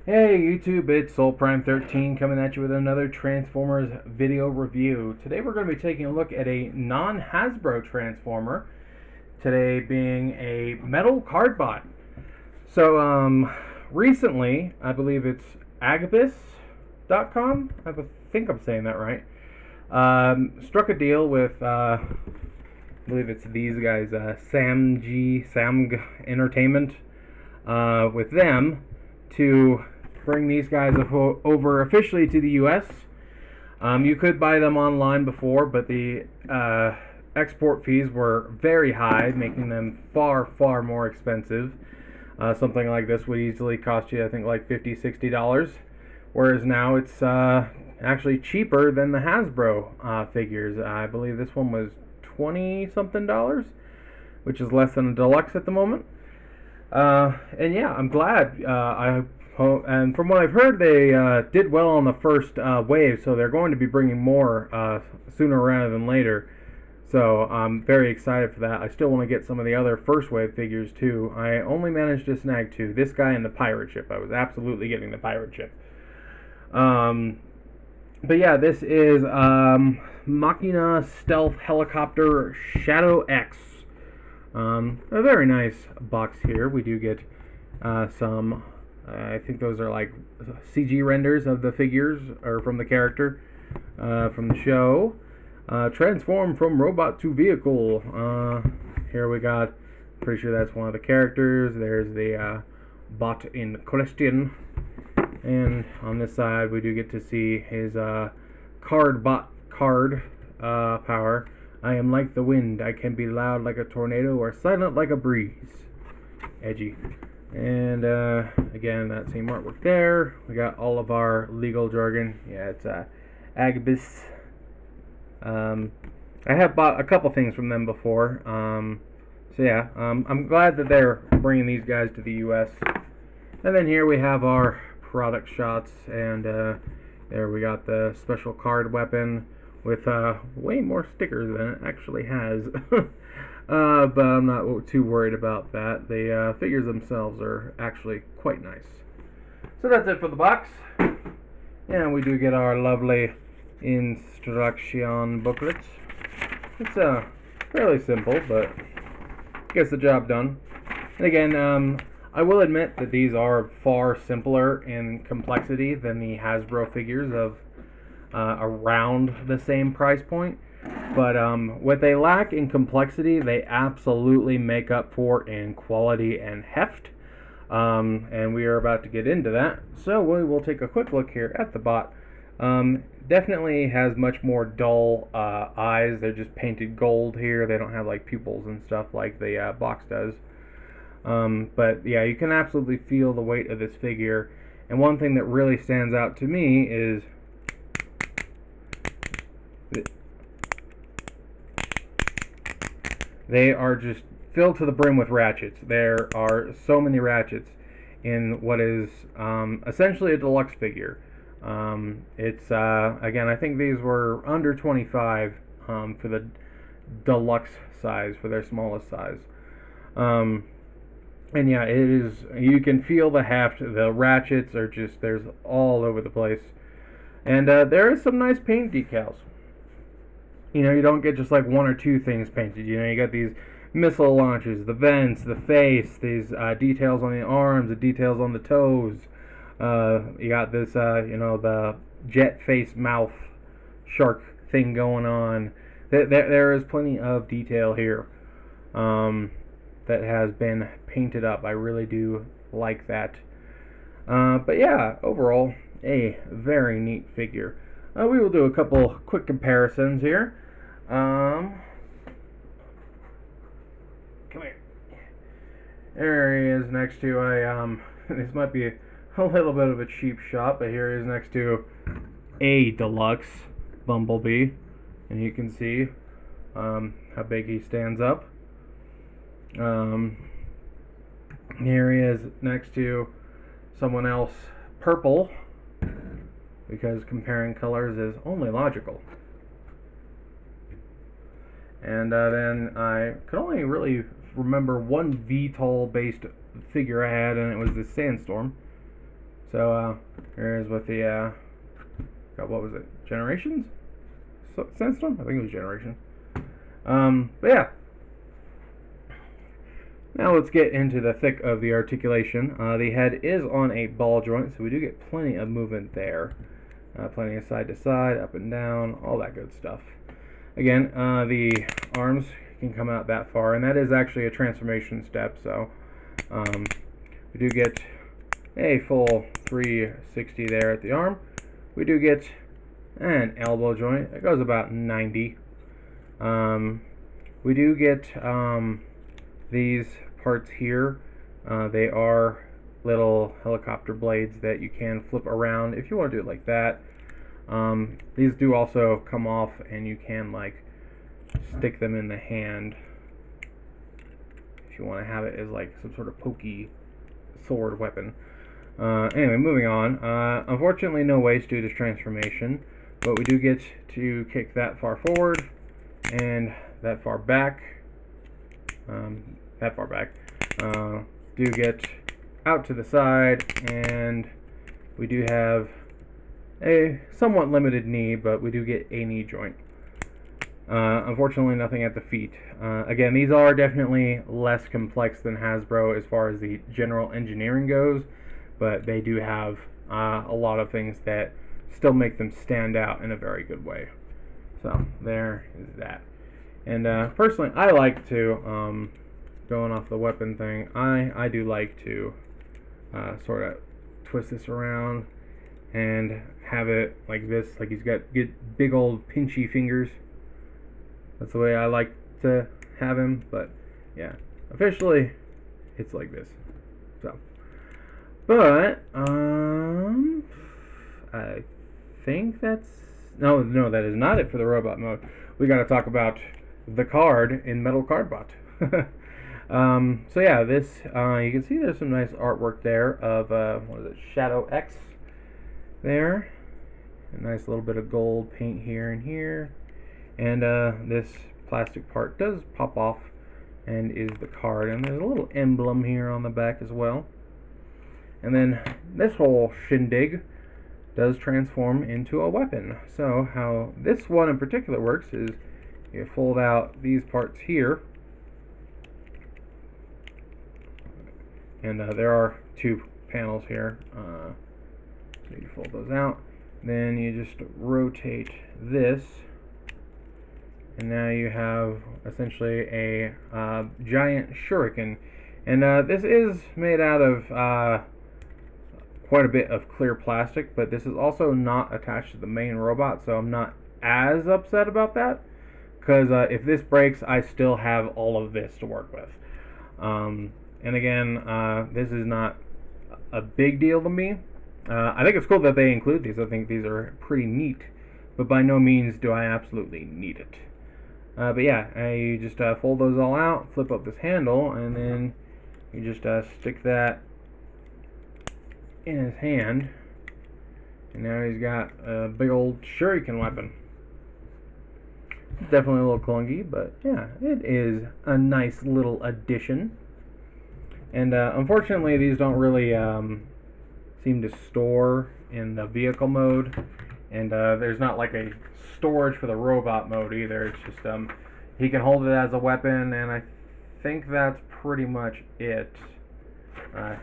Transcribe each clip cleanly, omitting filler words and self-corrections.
Hey YouTube, it's SoulPrime13 coming at you with another Transformers video review. Today we're going to be taking a look at a non-Hasbro Transformer, today being a metal cardbot. So, recently, I believe it's Agabus.com, think I'm saying that right, struck a deal with, I believe it's these guys, Samg Entertainment, with them to bring these guys over officially to the U.S. You could buy them online before, but the export fees were very high, making them far, far more expensive. Something like this would easily cost you, I think, like $50–$60, whereas now it's actually cheaper than the Hasbro figures. I believe this one was $20-something, which is less than a deluxe at the moment. And yeah, I'm glad. And from what I've heard, they did well on the first wave, so they're going to be bringing more sooner rather than later. So I'm very excited for that. I still want to get some of the other first wave figures too. I only managed to snag two. This guy and the pirate ship. I was absolutely getting the pirate ship. But yeah, this is Machina Stealth Helicopter Shadow X. A very nice box here. We do get some, I think those are like CG renders of the figures, or from the character, from the show. Transform from robot to vehicle. Here we got, pretty sure that's one of the characters. There's the bot in question. And on this side, we do get to see his card power. I am like the wind. I can be loud like a tornado or silent like a breeze. Edgy. And again, that same artwork there. We got all of our legal jargon. Yeah, it's Agabus. I have bought a couple things from them before. So yeah, I'm glad that they're bringing these guys to the U.S. And then here we have our product shots. And there we got the special card weapon with way more stickers than it actually has. But I'm not too worried about that. The figures themselves are actually quite nice. So that's it for the box. And we do get our lovely instruction booklet. It's fairly simple, but gets the job done. And again, I will admit that these are far simpler in complexity than the Hasbro figures of around the same price point, but what they lack in complexity, they absolutely make up for in quality and heft, and we are about to get into that. So we will take a quick look here at the bot. Definitely has much more dull eyes. They're just painted gold here. They don't have like pupils and stuff like the box does. But yeah, you can absolutely feel the weight of this figure, and one thing that really stands out to me is they are just filled to the brim with ratchets. There are so many ratchets in what is essentially a deluxe figure. It's again, I think these were under 25 for the deluxe size, for their smallest size. And yeah, it is. You can feel the heft. The ratchets are just, there's all over the place. And there is some nice paint decals. You know, you don't get just like one or two things painted. You know, you got these missile launches, the vents, the face, these details on the arms, the details on the toes. You got this, you know, the jet face mouth shark thing going on. There is plenty of detail here that has been painted up. I really do like that. But yeah, overall, a very neat figure. We will do a couple quick comparisons here. Come here. There he is next to this might be a little bit of a cheap shot, but here he is next to a deluxe Bumblebee, and you can see how big he stands up. Here he is next to someone else, purple, because comparing colors is only logical. And then I could only really remember one VTOL based figure I had, and it was the Sandstorm. So here's with the God, what was it? Generations? Sandstorm? I think it was Generation. But yeah. Now let's get into the thick of the articulation. The head is on a ball joint, so we do get plenty of movement there. Plenty of side to side, up and down, all that good stuff. Again, the arms can come out that far, and that is actually a transformation step, so we do get a full 360 there at the arm. We do get an elbow joint. It goes about 90. We do get these parts here. They are little helicopter blades that you can flip around if you want to do it like that. These do also come off, and you can like stick them in the hand if you want to have it as like some sort of pokey sword weapon. Anyway, moving on. Unfortunately, no waist due to transformation, but we do get to kick that far forward and that far back. Do get out to the side, and we do have a somewhat limited knee, but we do get a knee joint. Unfortunately, nothing at the feet. Again, these are definitely less complex than Hasbro as far as the general engineering goes, but they do have a lot of things that still make them stand out in a very good way. So there is that. And personally, I like to, going off the weapon thing, I do like to sort of twist this around and have it like this, like he's got good big old pinchy fingers. That's the way I like to have him, but yeah, officially it's like this. So, but I think that's no, that is not it for the robot mode. We got to talk about the card in Metal Cardbot. So yeah, this you can see there's some nice artwork there of what is it, Shadow X there. A nice little bit of gold paint here and here. And this plastic part does pop off and is the card. And there's a little emblem here on the back as well. And then this whole shindig does transform into a weapon. So how this one in particular works is you fold out these parts here. And there are two panels here. So you fold those out. Then you just rotate this. And now you have essentially a giant shuriken. And this is made out of quite a bit of clear plastic, but this is also not attached to the main robot, so I'm not as upset about that. Because if this breaks, I still have all of this to work with. And again, this is not a big deal to me. I think it's cool that they include these. I think these are pretty neat, but by no means do I absolutely need it. But yeah, you just fold those all out, flip up this handle, and then you just stick that in his hand, and now he's got a big old shuriken weapon. It's definitely a little clunky, but yeah, it is a nice little addition. And unfortunately, these don't really seem to store in the vehicle mode, and there's not like a storage for the robot mode either. It's just he can hold it as a weapon, and I think that's pretty much it.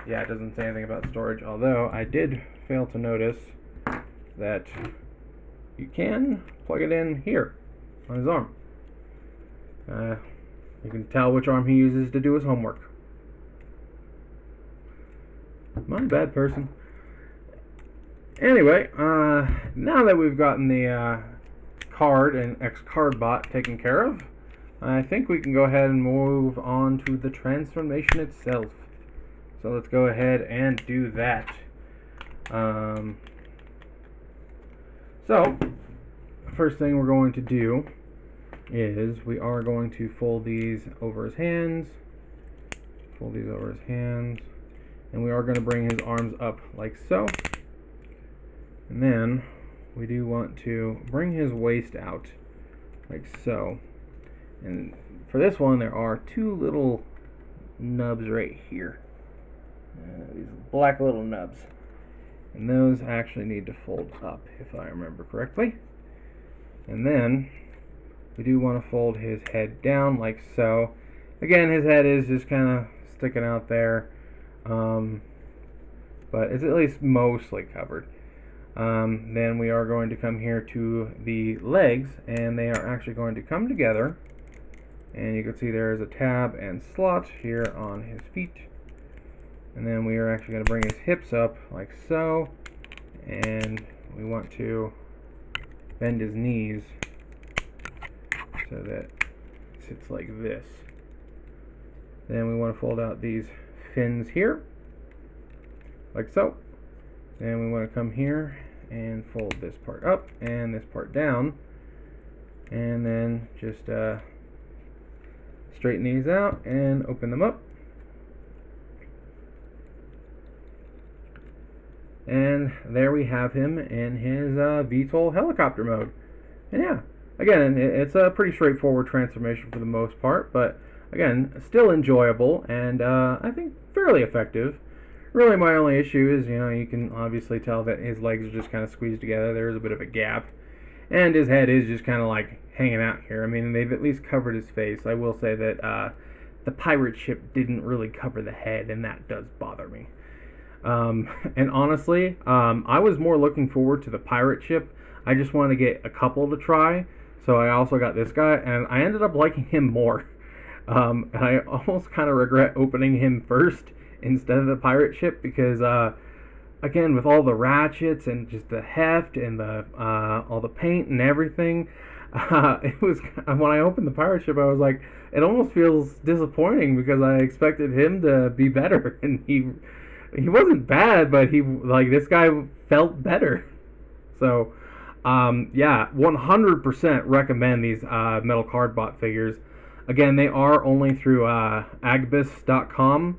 Yeah, it doesn't say anything about storage, although I did fail to notice that you can plug it in here on his arm. You can tell which arm he uses to do his homework. I'm not a bad person. Anyway, now that we've gotten the card and X-Cardbot taken care of, I think we can go ahead and move on to the transformation itself. So let's go ahead and do that. So, first thing we're going to do is we are going to fold these over his hands. Fold these over his hands. And we are going to bring his arms up like so. And then we do want to bring his waist out like so. And for this one, there are two little nubs right here. These black little nubs. And those actually need to fold up, if I remember correctly. And then we do want to fold his head down like so. Again, his head is just kind of sticking out there, but it's at least mostly covered. Then we are going to come here to the legs, and they are actually going to come together. And you can see there is a tab and slot here on his feet. And then we are actually going to bring his hips up like so. And we want to bend his knees so that it sits like this. Then we want to fold out these fins here, like so. Then we want to come here and fold this part up and this part down. And then just straighten these out and open them up. And there we have him in his VTOL helicopter mode. And yeah, again, it's a pretty straightforward transformation for the most part, but again, still enjoyable and I think fairly effective. Really, my only issue is, you can obviously tell that his legs are just kind of squeezed together. There is a bit of a gap, and his head is just kind of like hanging out here. I mean, they've at least covered his face. I will say that the pirate ship didn't really cover the head, and that does bother me. And honestly, I was more looking forward to the pirate ship. I just wanted to get a couple to try, so I also got this guy, and I ended up liking him more. And I almost kind of regret opening him first instead of the pirate ship because, again, with all the ratchets and just the heft and the all the paint and everything, it was when I opened the pirate ship, I was like, it almost feels disappointing because I expected him to be better, and he wasn't bad, but this guy felt better. So, yeah, 100% recommend these metal card bot figures. Again, they are only through agbis.com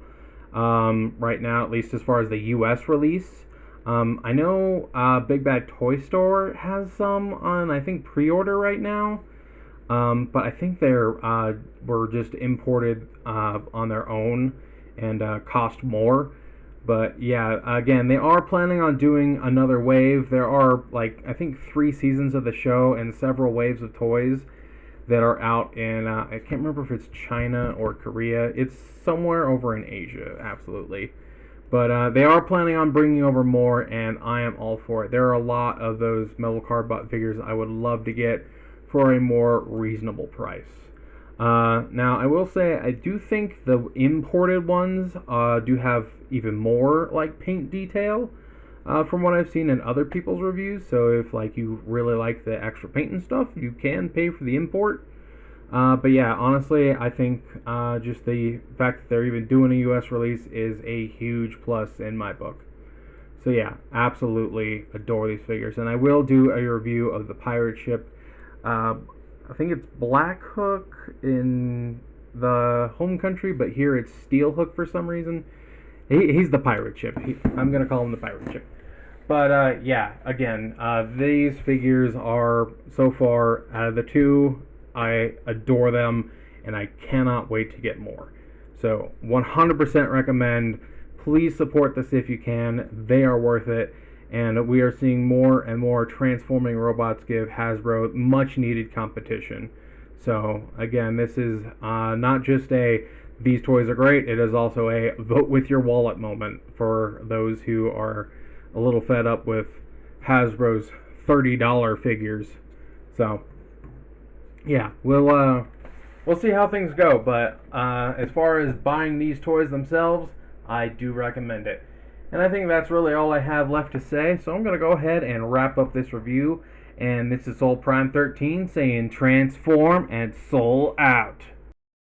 right now, at least as far as the U.S. release. I know Big Bad Toy Store has some on, I think, pre-order right now. But I think they're were just imported on their own and cost more. But yeah, again, they are planning on doing another wave. There are, I think 3 seasons of the show and several waves of toys that are out in, I can't remember if it's China or Korea. It's somewhere over in Asia, absolutely. But they are planning on bringing over more, and I am all for it. There are a lot of those metal cardbot figures I would love to get for a more reasonable price. Now, I will say, I do think the imported ones do have even more paint detail from what I've seen in other people's reviews. So if you really like the extra paint and stuff, you can pay for the import. But yeah, honestly, I think just the fact that they're even doing a US release is a huge plus in my book. So yeah, absolutely adore these figures. And I will do a review of the pirate ship. I think it's Black Hook in the home country, but here it's Steel Hook for some reason. He's the pirate ship. I'm going to call him the pirate ship. But yeah, again, these figures are, so far, out of the 2, I adore them, and I cannot wait to get more. So 100% recommend. Please support this if you can. They are worth it. And we are seeing more and more transforming robots give Hasbro much needed competition. So again, this is not just these toys are great, it is also a vote with your wallet moment for those who are a little fed up with Hasbro's $30 figures. So yeah, we'll see how things go, but as far as buying these toys themselves, I do recommend it. And I think that's really all I have left to say, so I'm going to go ahead and wrap up this review. And this is Soul Prime 13 saying transform and soul out.